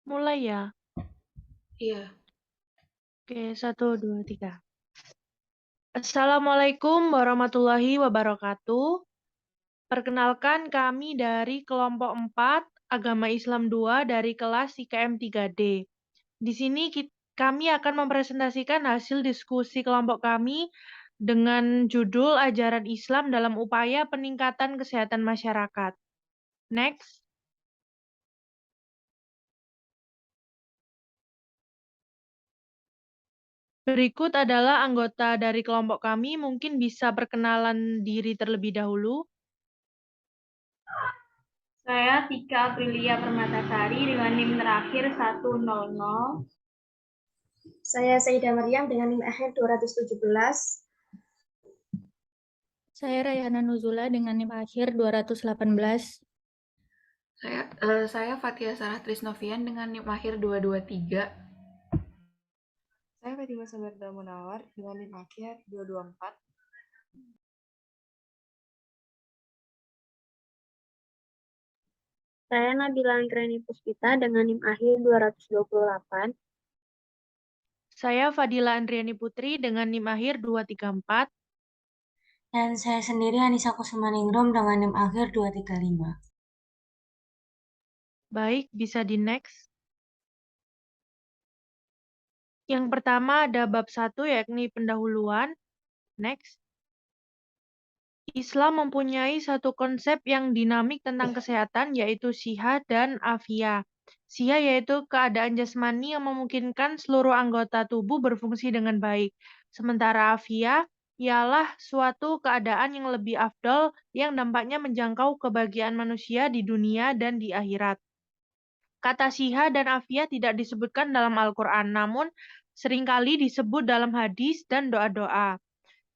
Mulai ya. Iya. Oke, 1, 2, 3. Assalamualaikum warahmatullahi wabarakatuh. Perkenalkan kami dari kelompok 4, Agama Islam 2 dari kelas IKM 3D. Di sini kami akan mempresentasikan hasil diskusi kelompok kami dengan judul Ajaran Islam dalam Upaya Peningkatan Kesehatan Masyarakat. Next. Berikut adalah anggota dari kelompok kami, mungkin bisa perkenalan diri terlebih dahulu. Saya Tika Aprilia Permatasari dengan NIM terakhir 100. Saya Saidah Maryam dengan NIM akhir 217. Saya Rayhana Nuzula dengan NIM akhir 218. Saya Fatia Sarah Trisnovian dengan NIM akhir 223. Saya Fatimah Sabarda Munawar dengan NIM akhir 224. Saya Nabila Anggreni Puspita dengan NIM akhir 228. Saya Fadila Andriani Putri dengan NIM akhir 234. Dan saya sendiri Anissa Kusumaningrum dengan NIM akhir 235. Baik, bisa di next. Yang pertama ada bab 1 yakni pendahuluan. Next. Islam mempunyai satu konsep yang dinamik tentang kesehatan yaitu siha dan afia. Siha yaitu keadaan jasmani yang memungkinkan seluruh anggota tubuh berfungsi dengan baik. Sementara afia ialah suatu keadaan yang lebih afdol yang dampaknya menjangkau kebahagiaan manusia di dunia dan di akhirat. Kata siha dan afia tidak disebutkan dalam Al-Quran, namun seringkali disebut dalam hadis dan doa-doa.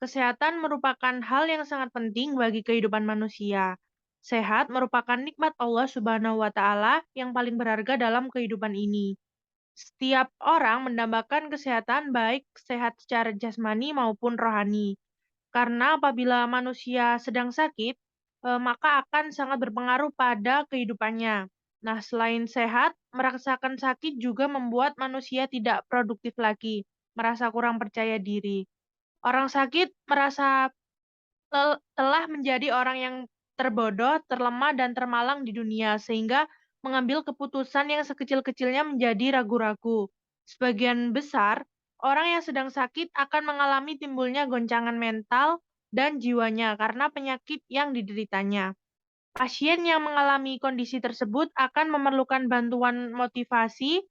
Kesehatan merupakan hal yang sangat penting bagi kehidupan manusia. Sehat merupakan nikmat Allah Subhanahu wa Ta'ala yang paling berharga dalam kehidupan ini. Setiap orang mendambakan kesehatan, baik sehat secara jasmani maupun rohani. Karena apabila manusia sedang sakit, maka akan sangat berpengaruh pada kehidupannya. Nah, selain sehat, merasakan sakit juga membuat manusia tidak produktif lagi, merasa kurang percaya diri. Orang sakit merasa telah menjadi orang yang terbodoh, terlemah, dan termalang di dunia, sehingga mengambil keputusan yang sekecil-kecilnya menjadi ragu-ragu. Sebagian besar, orang yang sedang sakit akan mengalami timbulnya goncangan mental dan jiwanya karena penyakit yang dideritanya. Pasien yang mengalami kondisi tersebut akan memerlukan bantuan motivasi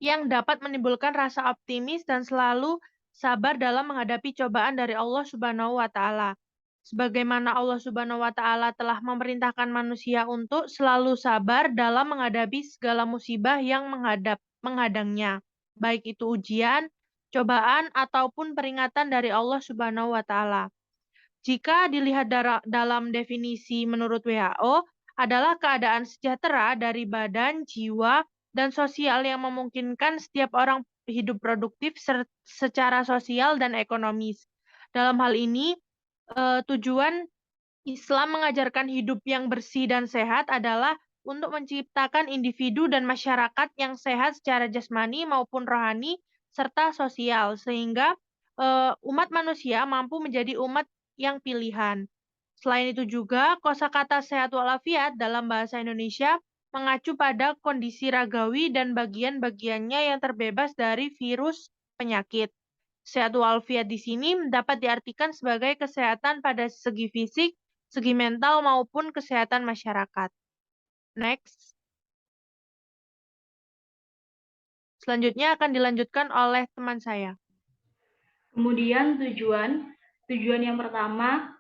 yang dapat menimbulkan rasa optimis dan selalu sabar dalam menghadapi cobaan dari Allah Subhanahu wa Ta'ala. Sebagaimana Allah Subhanahu wa Ta'ala telah memerintahkan manusia untuk selalu sabar dalam menghadapi segala musibah yang menghadangnya, baik itu ujian, cobaan, ataupun peringatan dari Allah Subhanahu wa Ta'ala. Jika dilihat dalam definisi menurut WHO, adalah keadaan sejahtera dari badan, jiwa, dan sosial yang memungkinkan setiap orang hidup produktif secara sosial dan ekonomis. Dalam hal ini, tujuan Islam mengajarkan hidup yang bersih dan sehat adalah untuk menciptakan individu dan masyarakat yang sehat secara jasmani maupun rohani serta sosial, sehingga umat manusia mampu menjadi umat yang pilihan. Selain itu juga, kosakata sehat walafiat dalam bahasa Indonesia mengacu pada kondisi ragawi dan bagian-bagiannya yang terbebas dari virus penyakit. Sehat walafiat di sini dapat diartikan sebagai kesehatan pada segi fisik, segi mental, maupun kesehatan masyarakat. Next. Selanjutnya akan dilanjutkan oleh teman saya. Kemudian tujuan yang pertama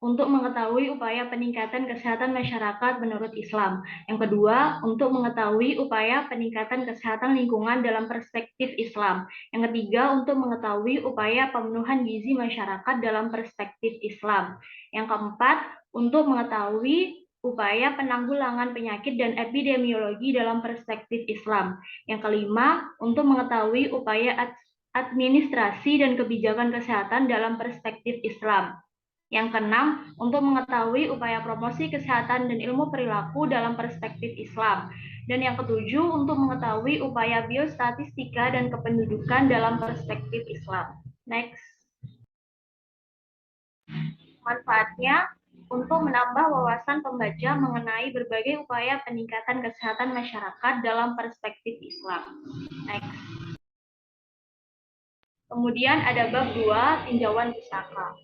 untuk mengetahui upaya peningkatan kesehatan masyarakat menurut Islam. Yang kedua, untuk mengetahui upaya peningkatan kesehatan lingkungan dalam perspektif Islam. Yang ketiga, untuk mengetahui upaya pemenuhan gizi masyarakat dalam perspektif Islam. Yang keempat, untuk mengetahui upaya penanggulangan penyakit dan epidemiologi dalam perspektif Islam. Yang kelima, untuk mengetahui upaya administrasi dan kebijakan kesehatan dalam perspektif Islam. Yang keenam, untuk mengetahui upaya promosi kesehatan dan ilmu perilaku dalam perspektif Islam. Dan yang ketujuh, untuk mengetahui upaya biostatistika dan kependudukan dalam perspektif Islam. Next. Manfaatnya untuk menambah wawasan pembaca mengenai berbagai upaya peningkatan kesehatan masyarakat dalam perspektif Islam. Next. Kemudian ada bab 2, tinjauan pustaka.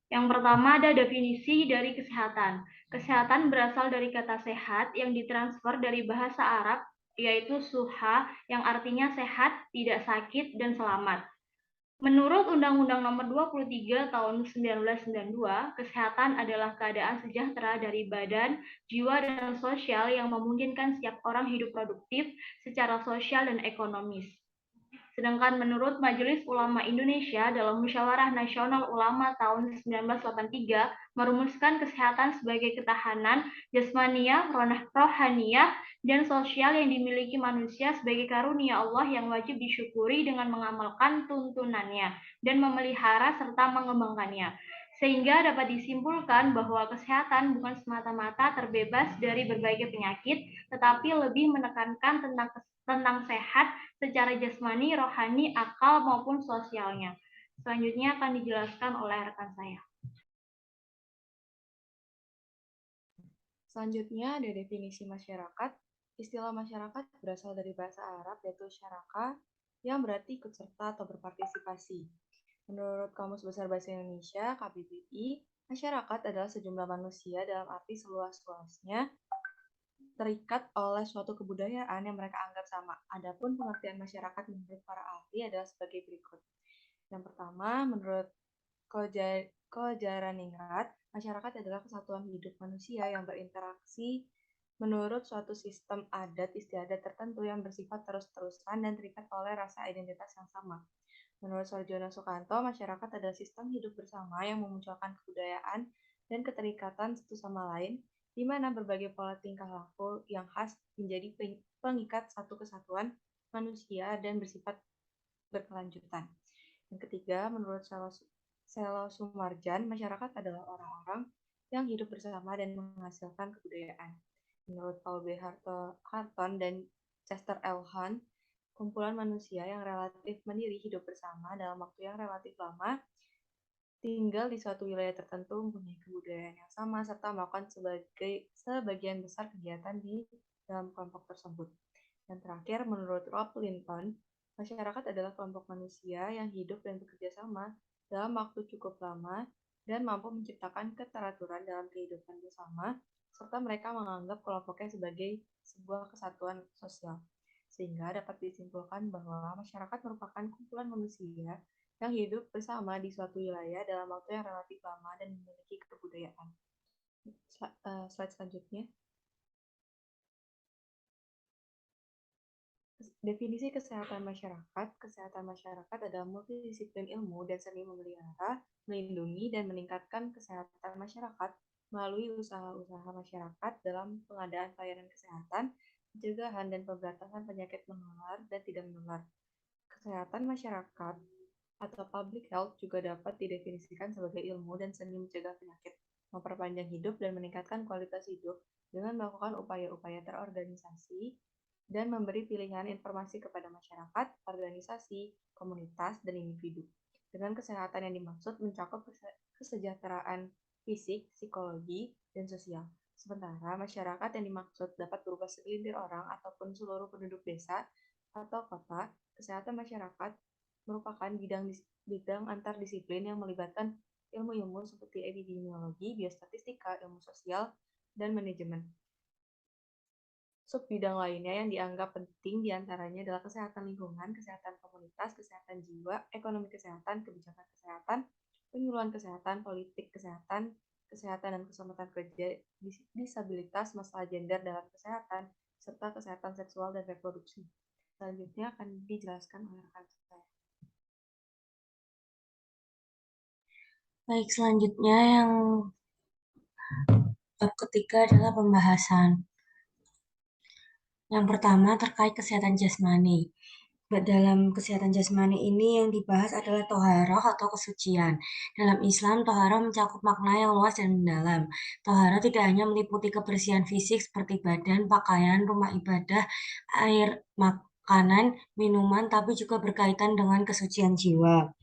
Yang pertama ada definisi dari kesehatan. Kesehatan berasal dari kata sehat yang ditransfer dari bahasa Arab, yaitu suha, yang artinya sehat, tidak sakit, dan selamat. Menurut Undang-Undang Nomor 23 Tahun 1992, kesehatan adalah keadaan sejahtera dari badan, jiwa, dan sosial yang memungkinkan setiap orang hidup produktif secara sosial dan ekonomis. Sedangkan menurut Majelis Ulama Indonesia dalam Musyawarah Nasional Ulama tahun 1983 merumuskan kesehatan sebagai ketahanan jasmania, rohaniah, dan sosial yang dimiliki manusia sebagai karunia Allah yang wajib disyukuri dengan mengamalkan tuntunannya dan memelihara serta mengembangkannya. Sehingga dapat disimpulkan bahwa kesehatan bukan semata-mata terbebas dari berbagai penyakit, tetapi lebih menekankan tentang sehat secara jasmani, rohani, akal, maupun sosialnya. Selanjutnya akan dijelaskan oleh rekan saya. Selanjutnya ada definisi masyarakat. Istilah masyarakat berasal dari bahasa Arab yaitu syaraka yang berarti ikut serta atau berpartisipasi. Menurut Kamus Besar Bahasa Indonesia, KBBI, masyarakat adalah sejumlah manusia dalam arti seluas-luasnya terikat oleh suatu kebudayaan yang mereka anggap sama. Adapun pengertian masyarakat menurut para ahli adalah sebagai berikut. Yang pertama, menurut Kojaraningrat, masyarakat adalah kesatuan hidup manusia yang berinteraksi menurut suatu sistem adat istiadat tertentu yang bersifat terus-terusan dan terikat oleh rasa identitas yang sama. Menurut Sarjono Sukanto, masyarakat adalah sistem hidup bersama yang memunculkan kebudayaan dan keterikatan satu sama lain, di mana berbagai pola tingkah laku yang khas menjadi pengikat satu kesatuan manusia dan bersifat berkelanjutan. Yang ketiga, menurut Selo Sumarjan, masyarakat adalah orang-orang yang hidup bersama dan menghasilkan kebudayaan. Menurut Paul B. Harton dan Chester L. Hunt, kumpulan manusia yang relatif mandiri hidup bersama dalam waktu yang relatif lama, tinggal di suatu wilayah tertentu, mempunyai kebudayaan yang sama, serta melakukan sebagian besar kegiatan di dalam kelompok tersebut. Dan terakhir, menurut Rob Linton, masyarakat adalah kelompok manusia yang hidup dan bekerja sama dalam waktu cukup lama dan mampu menciptakan keteraturan dalam kehidupan bersama, serta mereka menganggap kelompoknya sebagai sebuah kesatuan sosial. Sehingga dapat disimpulkan bahwa masyarakat merupakan kumpulan manusia yang hidup bersama di suatu wilayah dalam waktu yang relatif lama dan memiliki kebudayaan. Slide selanjutnya. Definisi kesehatan masyarakat. Kesehatan masyarakat adalah multidisiplin ilmu dan seni memelihara, melindungi, dan meningkatkan kesehatan masyarakat melalui usaha-usaha masyarakat dalam pengadaan pelayanan kesehatan, pencegahan dan pemberantasan penyakit menular dan tidak menular. Kesehatan masyarakat atau public health juga dapat didefinisikan sebagai ilmu dan seni mencegah penyakit, memperpanjang hidup dan meningkatkan kualitas hidup dengan melakukan upaya-upaya terorganisasi dan memberi pilihan informasi kepada masyarakat, organisasi, komunitas, dan individu. Dengan kesehatan yang dimaksud mencakup kesejahteraan fisik, psikologi, dan sosial. Sementara masyarakat yang dimaksud dapat berupa segelintir orang ataupun seluruh penduduk desa atau kota. Kesehatan masyarakat merupakan bidang antardisiplin yang melibatkan ilmu-ilmu seperti epidemiologi, biostatistika, ilmu sosial, dan manajemen. Subbidang lainnya yang dianggap penting diantaranya adalah kesehatan lingkungan, kesehatan komunitas, kesehatan jiwa, ekonomi kesehatan, kebijakan kesehatan, penyuluhan kesehatan, politik kesehatan, kesehatan dan keselamatan kerja, disabilitas, masalah gender dalam kesehatan, serta kesehatan seksual dan reproduksi. Selanjutnya akan dijelaskan oleh rekan saya. Baik, selanjutnya yang bab ketiga adalah pembahasan. Yang pertama terkait kesehatan jasmani. dalam kesehatan jasmani ini yang dibahas adalah toharoh atau kesucian. Dalam Islam, toharoh mencakup makna yang luas dan mendalam. Toharoh tidak hanya meliputi kebersihan fisik seperti badan, pakaian, rumah ibadah, air, makanan, minuman, tapi juga berkaitan dengan kesucian jiwa.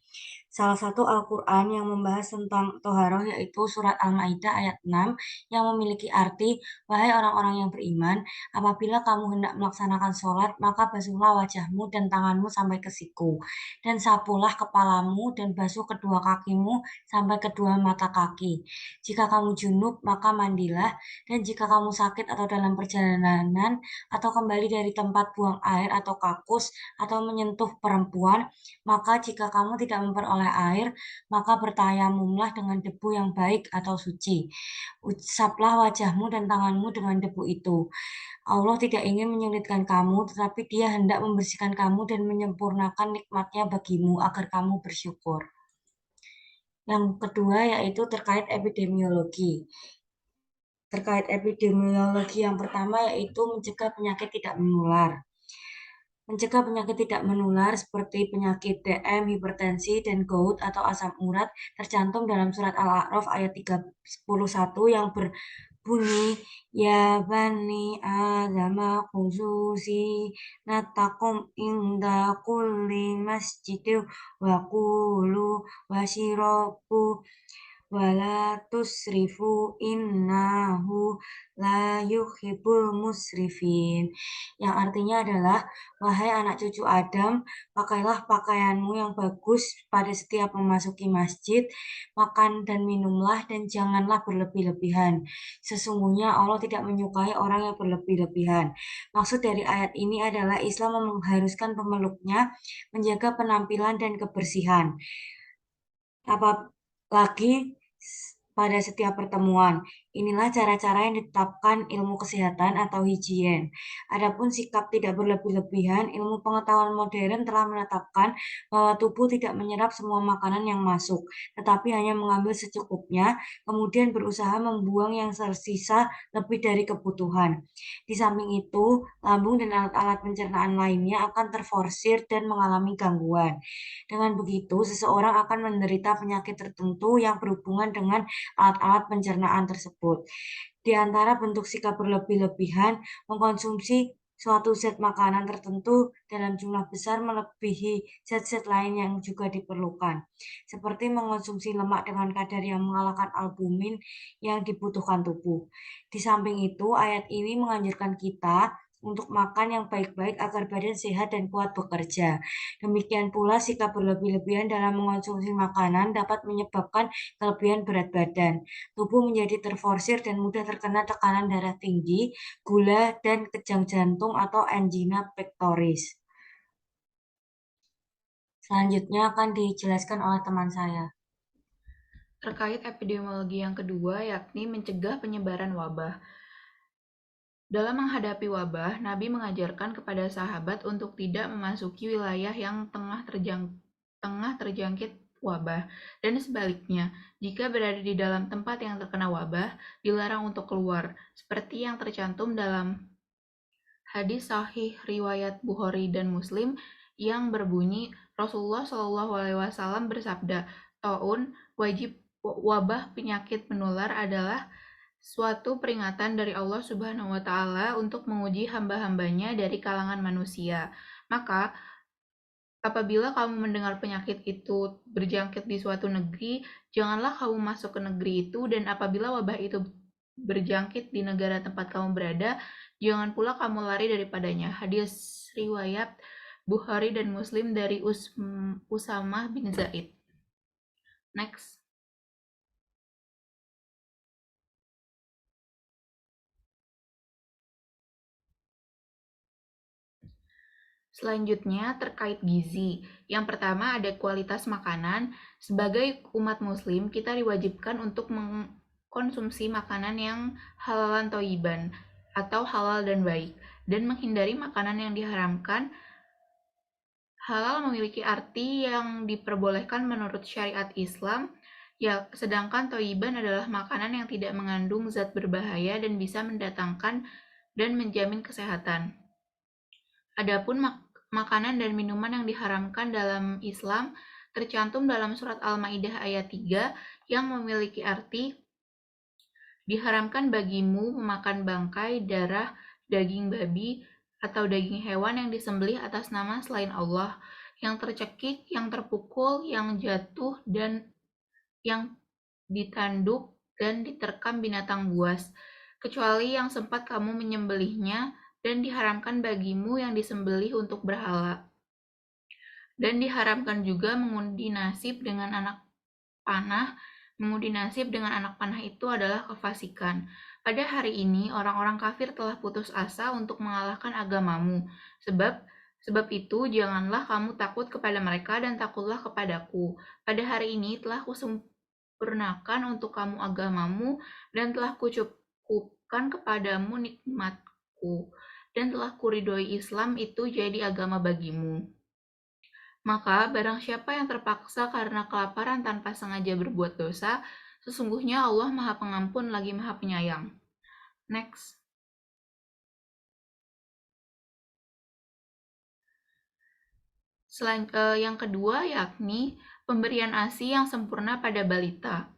Salah satu Al-Quran yang membahas tentang toharoh yaitu surat Al-Maidah ayat 6 yang memiliki arti, wahai orang-orang yang beriman, apabila kamu hendak melaksanakan sholat, maka basuhlah wajahmu dan tanganmu sampai ke siku, dan sapulah kepalamu dan basuh kedua kakimu sampai kedua mata kaki. Jika kamu junub, maka mandilah, dan jika kamu sakit atau dalam perjalanan, atau kembali dari tempat buang air atau kakus, atau menyentuh perempuan, maka jika kamu tidak memperoleh air, maka bertayamumlah dengan debu yang baik atau suci. Usaplah wajahmu dan tanganmu dengan debu itu. Allah tidak ingin menyulitkan kamu, tetapi Dia hendak membersihkan kamu dan menyempurnakan nikmat-Nya bagimu agar kamu bersyukur. Yang kedua yaitu terkait epidemiologi. Terkait epidemiologi yang pertama yaitu mencegah penyakit tidak menular. Mencegah penyakit tidak menular seperti penyakit DM, hipertensi, dan gout atau asam urat tercantum dalam surat Al-A'raf ayat 31 yang berbunyi, Ya bani Adama khususi natakum inda kulli masjidil wa kulu washirabu wala tusrifu innahu la yuhibbul musrifin. Yang artinya adalah, wahai anak cucu Adam, pakailah pakaianmu yang bagus pada setiap memasuki masjid, makan dan minumlah, dan janganlah berlebih-lebihan. Sesungguhnya Allah tidak menyukai orang yang berlebih-lebihan. Maksud dari ayat ini adalah Islam mengharuskan pemeluknya menjaga penampilan dan kebersihan. Apalagi pada setiap pertemuan. Inilah cara-cara yang ditetapkan ilmu kesehatan atau higien. Adapun sikap tidak berlebih-lebihan, ilmu pengetahuan modern telah menetapkan bahwa tubuh tidak menyerap semua makanan yang masuk, tetapi hanya mengambil secukupnya, kemudian berusaha membuang yang tersisa lebih dari kebutuhan. Di samping itu, lambung dan alat-alat pencernaan lainnya akan terforsir dan mengalami gangguan. Dengan begitu, seseorang akan menderita penyakit tertentu yang berhubungan dengan alat-alat pencernaan tersebut. Di antara bentuk sikap berlebih-lebihan, mengkonsumsi suatu zat makanan tertentu dalam jumlah besar melebihi zat-zat lain yang juga diperlukan, seperti mengonsumsi lemak dengan kadar yang mengalahkan albumin yang dibutuhkan tubuh. Di samping itu, ayat ini menganjurkan kita untuk makan yang baik-baik agar badan sehat dan kuat bekerja. Demikian pula sikap berlebih-lebihan dalam mengonsumsi makanan dapat menyebabkan kelebihan berat badan. Tubuh menjadi terforsir dan mudah terkena tekanan darah tinggi, gula, dan kejang jantung atau angina pectoris. Selanjutnya akan dijelaskan oleh teman saya. Terkait epidemiologi yang kedua, yakni mencegah penyebaran wabah. Dalam menghadapi wabah, Nabi mengajarkan kepada sahabat untuk tidak memasuki wilayah yang tengah terjangkit wabah, dan sebaliknya, jika berada di dalam tempat yang terkena wabah, dilarang untuk keluar, seperti yang tercantum dalam hadis sahih riwayat Bukhari dan Muslim yang berbunyi, Rasulullah SAW bersabda, taun, wabah penyakit menular adalah suatu peringatan dari Allah Subhanahu wa Ta'ala untuk menguji hamba-hambanya dari kalangan manusia. Maka, apabila kamu mendengar penyakit itu berjangkit di suatu negeri, janganlah kamu masuk ke negeri itu, dan apabila wabah itu berjangkit di negara tempat kamu berada, jangan pula kamu lari daripadanya. Hadis riwayat Bukhari dan Muslim dari Usamah bin Zaid. Next. Selanjutnya terkait gizi. Yang pertama ada kualitas makanan. Sebagai umat muslim, kita diwajibkan untuk mengkonsumsi makanan yang halalan thayyiban atau halal dan baik, dan menghindari makanan yang diharamkan. Halal memiliki arti yang diperbolehkan menurut syariat Islam, ya, sedangkan thayyiban adalah makanan yang tidak mengandung zat berbahaya dan bisa mendatangkan dan menjamin kesehatan. Adapun makanan dan minuman yang diharamkan dalam Islam tercantum dalam surat Al-Maidah ayat 3 yang memiliki arti diharamkan bagimu memakan bangkai, darah, daging babi, atau daging hewan yang disembelih atas nama selain Allah, yang tercekik, yang terpukul, yang jatuh, dan yang ditanduk dan diterkam binatang buas, kecuali yang sempat kamu menyembelihnya, dan diharamkan bagimu yang disembelih untuk berhala. Dan diharamkan juga mengundi nasib dengan anak panah. Mengundi nasib dengan anak panah itu adalah kefasikan. Pada hari ini, orang-orang kafir telah putus asa untuk mengalahkan agamamu. Sebab itu, janganlah kamu takut kepada mereka dan takutlah kepadaku. Pada hari ini telah kusempurnakan untuk kamu agamamu dan telah kucukupkan kepadamu nikmatku. Dan telah kuridhoi Islam itu jadi agama bagimu. Maka barang siapa yang terpaksa karena kelaparan tanpa sengaja berbuat dosa, sesungguhnya Allah Maha Pengampun lagi Maha Penyayang. Next. Yang kedua yakni pemberian ASI yang sempurna pada balita.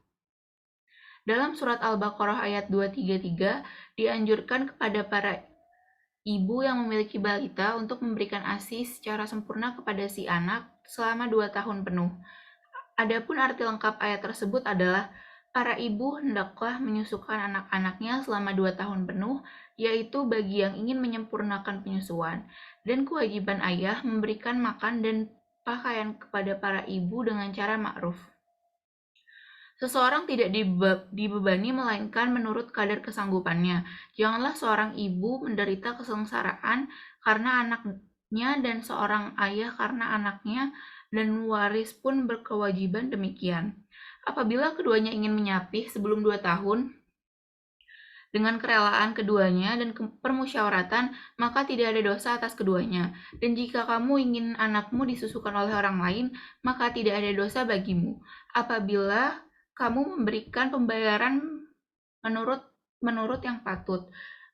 Dalam surat Al-Baqarah ayat 233 dianjurkan kepada para ibu yang memiliki balita untuk memberikan ASI secara sempurna kepada si anak selama 2 tahun penuh. Adapun arti lengkap ayat tersebut adalah para ibu hendaklah menyusukan anak-anaknya selama 2 tahun penuh, yaitu bagi yang ingin menyempurnakan penyusuan, dan kewajiban ayah memberikan makan dan pakaian kepada para ibu dengan cara ma'ruf. Seseorang tidak dibebani melainkan menurut kadar kesanggupannya. Janganlah seorang ibu menderita kesengsaraan karena anaknya dan seorang ayah karena anaknya, dan waris pun berkewajiban demikian. Apabila keduanya ingin menyapih sebelum 2 tahun, dengan kerelaan keduanya dan permusyawaratan, maka tidak ada dosa atas keduanya. Dan jika kamu ingin anakmu disusukan oleh orang lain, maka tidak ada dosa bagimu. Apabila kamu memberikan pembayaran menurut yang patut.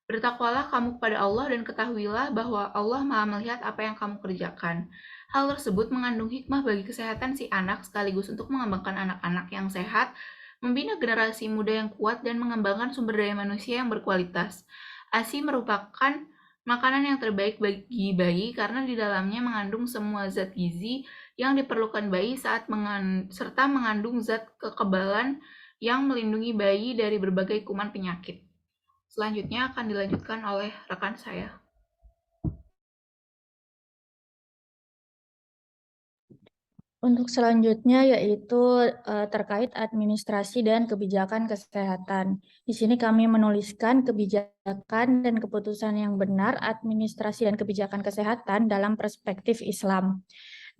Bertakwalah kamu kepada Allah dan ketahuilah bahwa Allah Maha melihat apa yang kamu kerjakan. Hal tersebut mengandung hikmah bagi kesehatan si anak sekaligus untuk mengembangkan anak-anak yang sehat, membina generasi muda yang kuat, dan mengembangkan sumber daya manusia yang berkualitas. ASI merupakan makanan yang terbaik bagi bayi karena di dalamnya mengandung semua zat gizi yang diperlukan bayi serta mengandung zat kekebalan yang melindungi bayi dari berbagai kuman penyakit. Selanjutnya akan dilanjutkan oleh rekan saya. Untuk selanjutnya yaitu terkait administrasi dan kebijakan kesehatan. Di sini kami menuliskan kebijakan dan keputusan yang benar administrasi dan kebijakan kesehatan dalam perspektif Islam.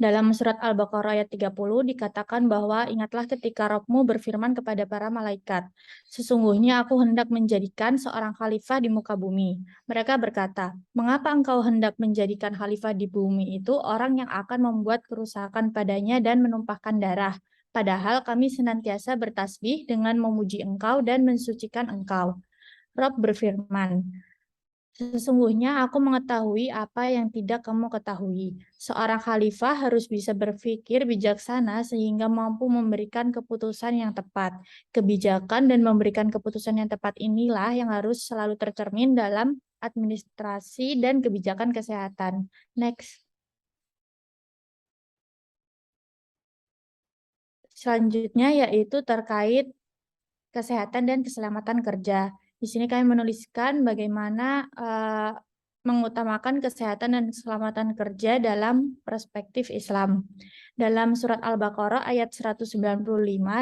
Dalam surat Al-Baqarah ayat 30 dikatakan bahwa ingatlah ketika Rabb-mu berfirman kepada para malaikat, sesungguhnya aku hendak menjadikan seorang khalifah di muka bumi. Mereka berkata, mengapa engkau hendak menjadikan khalifah di bumi itu orang yang akan membuat kerusakan padanya dan menumpahkan darah? Padahal kami senantiasa bertasbih dengan memuji engkau dan mensucikan engkau. Rabb berfirman, sesungguhnya aku mengetahui apa yang tidak kamu ketahui. Seorang khalifah harus bisa berpikir bijaksana sehingga mampu memberikan keputusan yang tepat. Kebijakan dan memberikan keputusan yang tepat inilah yang harus selalu tercermin dalam administrasi dan kebijakan kesehatan. Next. Selanjutnya yaitu terkait kesehatan dan keselamatan kerja. Di sini kami menuliskan bagaimana mengutamakan kesehatan dan keselamatan kerja dalam perspektif Islam. Dalam surat Al-Baqarah ayat 195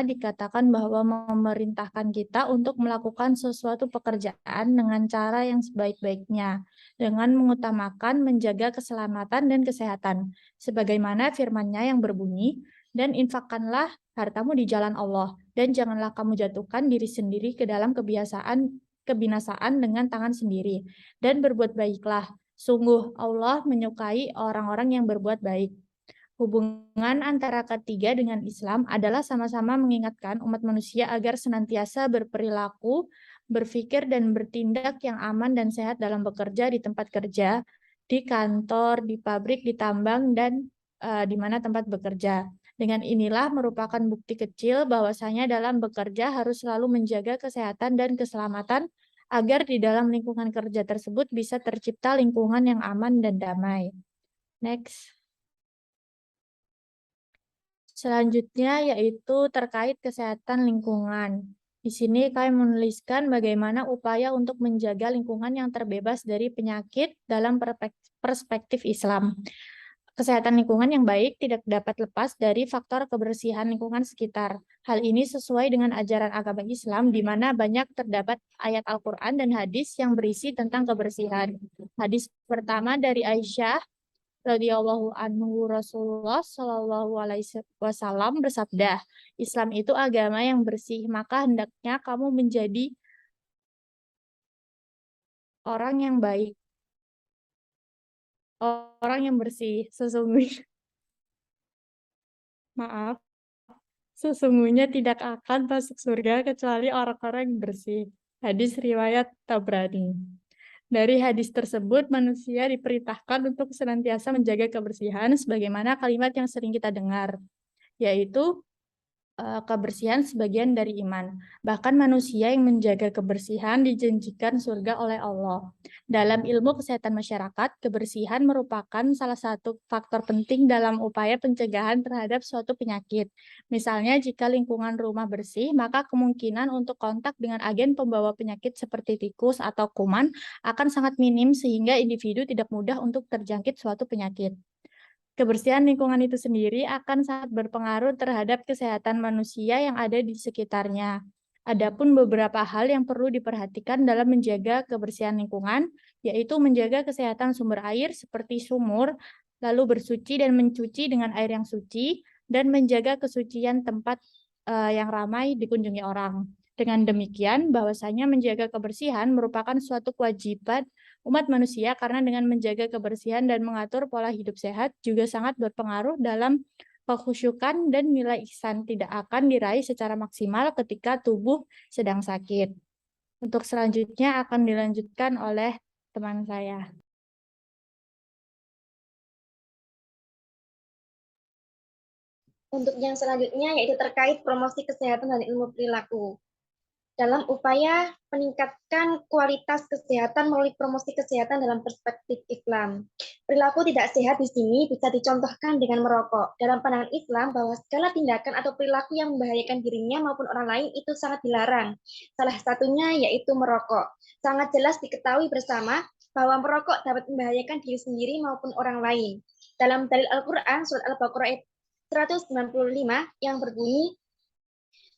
dikatakan bahwa memerintahkan kita untuk melakukan sesuatu pekerjaan dengan cara yang sebaik-baiknya, dengan mengutamakan menjaga keselamatan dan kesehatan. Sebagaimana firman-Nya yang berbunyi, dan infakkanlah hartamu di jalan Allah, dan janganlah kamu jatuhkan diri sendiri ke dalam kebinasaan dengan tangan sendiri, dan berbuat baiklah. Sungguh Allah menyukai orang-orang yang berbuat baik. Hubungan antara ketiga dengan Islam adalah sama-sama mengingatkan umat manusia agar senantiasa berperilaku, berpikir, dan bertindak yang aman dan sehat dalam bekerja di tempat kerja, di kantor, di pabrik, di tambang, dan di mana tempat bekerja. Dengan inilah merupakan bukti kecil bahwasanya dalam bekerja harus selalu menjaga kesehatan dan keselamatan agar di dalam lingkungan kerja tersebut bisa tercipta lingkungan yang aman dan damai. Next. Selanjutnya yaitu terkait kesehatan lingkungan. Di sini kami menuliskan bagaimana upaya untuk menjaga lingkungan yang terbebas dari penyakit dalam perspektif Islam. Kesehatan lingkungan yang baik tidak dapat lepas dari faktor kebersihan lingkungan sekitar. Hal ini sesuai dengan ajaran agama Islam, di mana banyak terdapat ayat Al-Quran dan hadis yang berisi tentang kebersihan. Hadis pertama dari Aisyah radhiyallahu anhu, Rasulullah Shallallahu alaihi wasallam bersabda, Islam itu agama yang bersih, maka hendaknya kamu menjadi orang yang baik, orang yang bersih. Sesungguhnya tidak akan masuk surga kecuali orang-orang yang bersih. Hadis riwayat Tabrani. Dari hadis tersebut, manusia diperintahkan untuk senantiasa menjaga kebersihan sebagaimana kalimat yang sering kita dengar, yaitu kebersihan sebagian dari iman. Bahkan manusia yang menjaga kebersihan dijanjikan surga oleh Allah. Dalam ilmu kesehatan masyarakat, kebersihan merupakan salah satu faktor penting dalam upaya pencegahan terhadap suatu penyakit. Misalnya, jika lingkungan rumah bersih, maka kemungkinan untuk kontak dengan agen pembawa penyakit seperti tikus atau kuman akan sangat minim sehingga individu tidak mudah untuk terjangkit suatu penyakit. Kebersihan lingkungan itu sendiri akan sangat berpengaruh terhadap kesehatan manusia yang ada di sekitarnya. Adapun beberapa hal yang perlu diperhatikan dalam menjaga kebersihan lingkungan, yaitu menjaga kesehatan sumber air seperti sumur, lalu bersuci dan mencuci dengan air yang suci, dan menjaga kesucian tempat yang ramai dikunjungi orang. Dengan demikian, bahwasanya menjaga kebersihan merupakan suatu kewajiban umat manusia karena dengan menjaga kebersihan dan mengatur pola hidup sehat juga sangat berpengaruh dalam kekhusyukan dan nilai ihsan tidak akan diraih secara maksimal ketika tubuh sedang sakit. Untuk selanjutnya akan dilanjutkan oleh teman saya. Untuk yang selanjutnya yaitu terkait promosi kesehatan dan ilmu perilaku. Dalam upaya meningkatkan kualitas kesehatan melalui promosi kesehatan dalam perspektif Islam. Perilaku tidak sehat di sini bisa dicontohkan dengan merokok. Dalam pandangan Islam bahwa segala tindakan atau perilaku yang membahayakan dirinya maupun orang lain itu sangat dilarang. Salah satunya yaitu merokok. Sangat jelas diketahui bersama bahwa merokok dapat membahayakan diri sendiri maupun orang lain. Dalam dalil Al-Quran, surat Al-Baqarah ayat 195 yang berbunyi,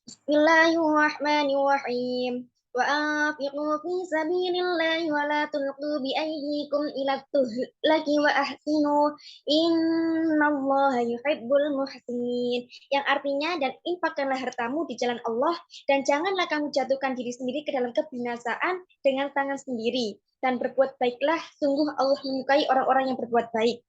Bismillahirrahmanirrahim. Wa anfiqu fi sabilillahi wa la tulqu bi aydikum ila tuhlaki wa ahsinu innallaha yuhibbul muhsinin. Yang artinya, dan infakkanlah hartamu di jalan Allah dan janganlah kamu jatuhkan diri sendiri ke dalam kebinasaan dengan tangan sendiri, dan berbuat baiklah, sungguh Allah menyukai orang-orang yang berbuat baik.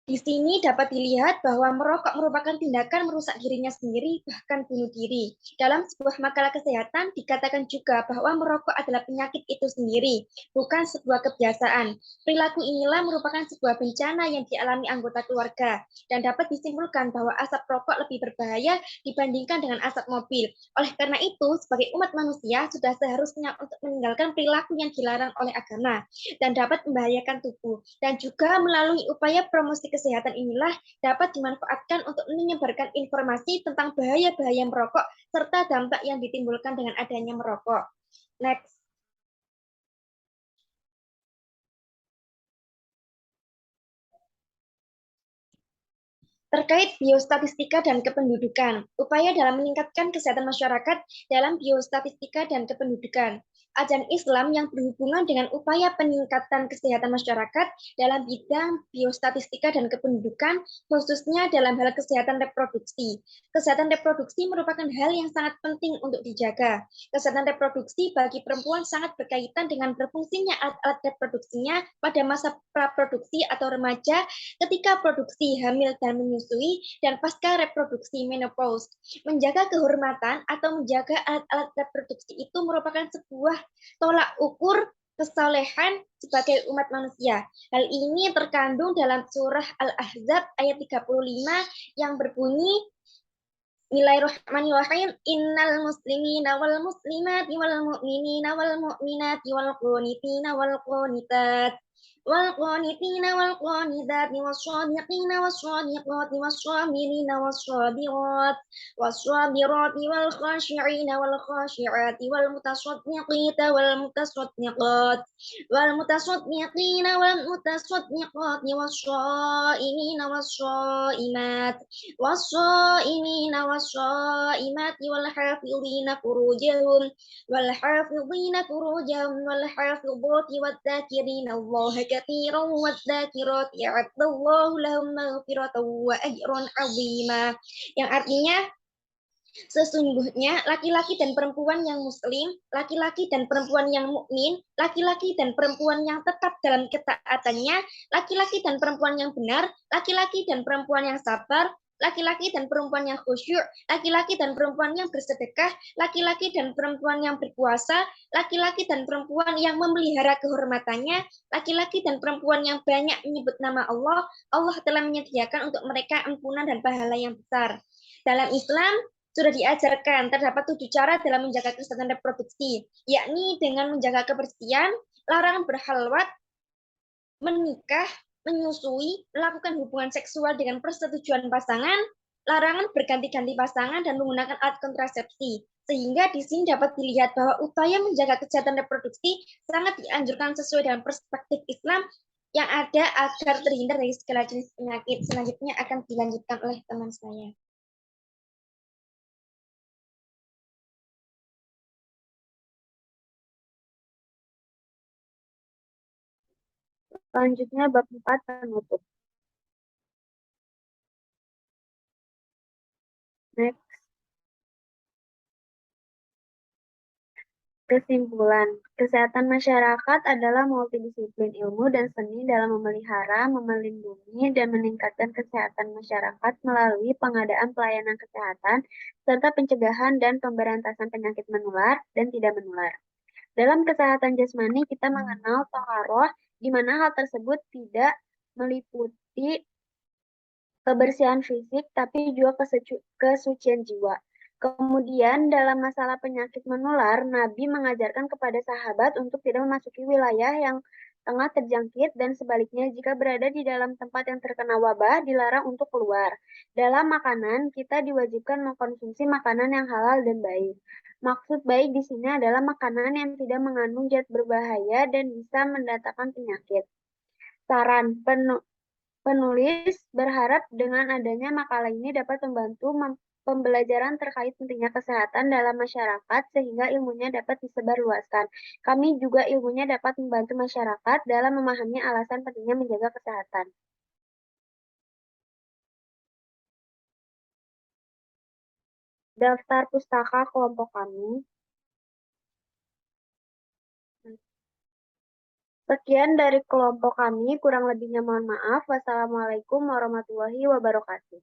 Di sini dapat dilihat bahwa merokok merupakan tindakan merusak dirinya sendiri, bahkan bunuh diri. Dalam sebuah makalah kesehatan dikatakan juga bahwa merokok adalah penyakit itu sendiri, bukan sebuah kebiasaan. Perilaku inilah merupakan sebuah bencana yang dialami anggota keluarga, dan dapat disimpulkan bahwa asap rokok lebih berbahaya dibandingkan dengan asap mobil. Oleh karena itu, sebagai umat manusia sudah seharusnya untuk meninggalkan perilaku yang dilarang oleh agama, dan dapat membahayakan tubuh. Dan juga melalui upaya promosi kesehatan inilah dapat dimanfaatkan untuk menyebarkan informasi tentang bahaya-bahaya merokok serta dampak yang ditimbulkan dengan adanya merokok. Next. Terkait biostatistika dan kependudukan, upaya dalam meningkatkan kesehatan masyarakat dalam biostatistika dan kependudukan. Ajaran Islam yang berhubungan dengan upaya peningkatan kesehatan masyarakat dalam bidang biostatistika dan kependudukan, khususnya dalam hal kesehatan reproduksi. Kesehatan reproduksi merupakan hal yang sangat penting untuk dijaga. Kesehatan reproduksi bagi perempuan sangat berkaitan dengan berfungsinya alat-alat reproduksinya pada masa praproduksi atau remaja, ketika produksi, hamil dan menyusui, dan pasca reproduksi menopause. Menjaga kehormatan atau menjaga alat-alat reproduksi itu merupakan sebuah tolak ukur kesolehan sebagai umat manusia. Hal ini terkandung dalam surah Al-Ahzab ayat 35 yang berbunyi, Bismillahirrahmanirrahim. Innal muslimina wal muslimati wal mu'minina wal mu'minati wal qanitina wal qanitat والقانتين والقانتات والصادقين والصادقات والصابرين والصابرات والصابرات والخاشعين والخاشعات والمتصدقين والمتصدقات والمتصدقين والمتصدقات والصائمين والصائمات والصائمين والصائمات والحافظين فروجهم والحافظات والذاكرين الله كثيرا والذاكرات أعد الله لهم مغفرة وأجرا عظيما, yang artinya sesungguhnya laki-laki dan perempuan yang muslim, laki-laki dan perempuan yang mukmin, laki-laki dan perempuan yang tetap dalam ketaatannya, laki-laki dan perempuan yang benar, laki-laki dan perempuan yang sabar, laki-laki dan perempuan yang khusyuk, laki-laki dan perempuan yang bersedekah, laki-laki dan perempuan yang berpuasa, laki-laki dan perempuan yang memelihara kehormatannya, laki-laki dan perempuan yang banyak menyebut nama Allah, Allah telah menyediakan untuk mereka ampunan dan pahala yang besar. Dalam Islam, sudah diajarkan terdapat 7 cara dalam menjaga kesehatan reproduksi, yakni dengan menjaga kebersihan, larangan berhalwat, menikah, menyusui, melakukan hubungan seksual dengan persetujuan pasangan, larangan berganti-ganti pasangan, dan menggunakan alat kontrasepsi. Sehingga di sini dapat dilihat bahwa upaya menjaga kesehatan reproduksi sangat dianjurkan sesuai dengan perspektif Islam yang ada agar terhindar dari segala jenis penyakit. Selanjutnya akan dilanjutkan oleh teman saya. Selanjutnya bab 4 penutup. Next. Kesimpulan, kesehatan masyarakat adalah multidisiplin ilmu dan seni dalam memelihara, melindungi, dan meningkatkan kesehatan masyarakat melalui pengadaan pelayanan kesehatan, serta pencegahan dan pemberantasan penyakit menular dan tidak menular. Dalam kesehatan jasmani, kita mengenal toharoh, di mana hal tersebut tidak meliputi kebersihan fisik, tapi juga kesucian jiwa. Kemudian, dalam masalah penyakit menular, Nabi mengajarkan kepada sahabat untuk tidak memasuki wilayah yang tengah terjangkit dan sebaliknya jika berada di dalam tempat yang terkena wabah, dilarang untuk keluar. Dalam makanan, kita diwajibkan mengkonsumsi makanan yang halal dan baik. Maksud baik di sini adalah makanan yang tidak mengandung zat berbahaya dan bisa mendatangkan penyakit. Saran, penulis berharap dengan adanya makalah ini dapat membantu pembelajaran terkait pentingnya kesehatan dalam masyarakat sehingga ilmunya dapat disebarluaskan. Kami juga ilmunya dapat membantu masyarakat dalam memahami alasan pentingnya menjaga kesehatan. Daftar pustaka kelompok kami. Sekian dari kelompok kami, kurang lebihnya mohon maaf. Wassalamualaikum warahmatullahi wabarakatuh.